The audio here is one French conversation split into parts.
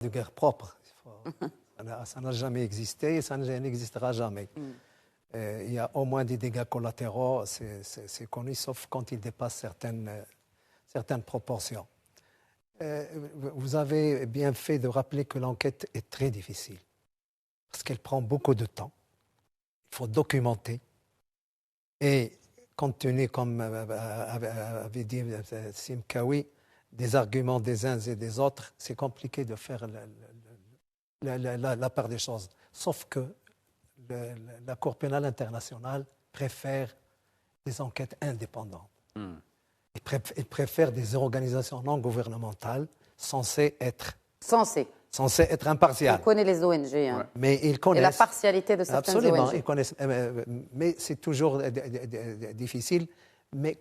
de guerre propre. Ça n'a jamais existé et ça n'existera jamais. Il y a au moins des dégâts collatéraux, c'est connu, sauf quand ils dépassent certaines proportions. Vous avez bien fait de rappeler que l'enquête est très difficile, parce qu'elle prend beaucoup de temps. Il faut documenter. Et compte tenu, comme avait dit Simkawi, des arguments des uns et des autres, c'est compliqué de faire la part des choses. Sauf que la Cour pénale internationale préfère des enquêtes indépendantes. Il préfère des organisations non gouvernementales censées être impartiales. On connaît les ONG. Hein. Mais ils connaissent. Et la partialité de certaines absolument, ONG. Ils connaissent. Mais c'est toujours difficile. Mais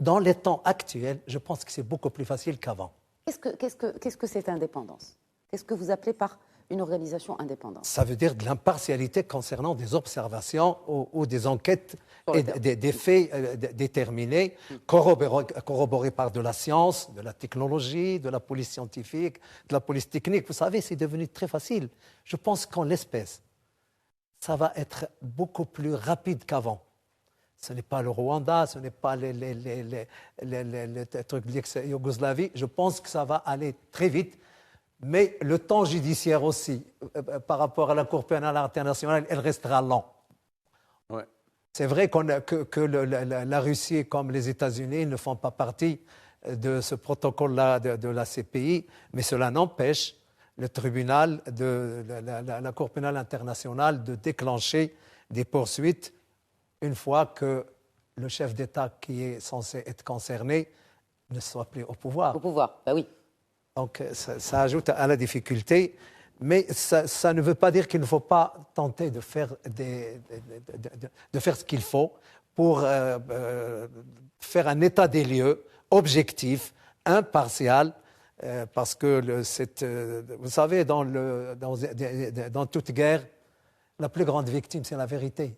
dans les temps actuels, je pense que c'est beaucoup plus facile qu'avant. Qu'est-ce que cette indépendance? Qu'est-ce que vous appelez par une organisation indépendante? Ça veut dire de l'impartialité concernant des observations ou des enquêtes et des faits déterminés, corroborés par de la science, de la technologie, de la police scientifique, de la police technique. Vous savez, c'est devenu très facile. Je pense qu'en l'espèce, ça va être beaucoup plus rapide qu'avant. Ce n'est pas le Rwanda, ce n'est pas les trucs de l'ex-Yougoslavie. Je pense que ça va aller très vite. Mais le temps judiciaire aussi, par rapport à la Cour pénale internationale, elle restera lent. Ouais. C'est vrai que la Russie, comme les États-Unis, ne font pas partie de ce protocole-là de la CPI, mais cela n'empêche le tribunal, la Cour pénale internationale, de déclencher des poursuites une fois que le chef d'État qui est censé être concerné ne soit plus au pouvoir. Au pouvoir, ben oui. Donc, ça ajoute à la difficulté, mais ça ne veut pas dire qu'il ne faut pas tenter de faire ce qu'il faut pour faire un état des lieux objectif, impartial, parce que, vous savez, dans toute guerre, la plus grande victime, c'est la vérité.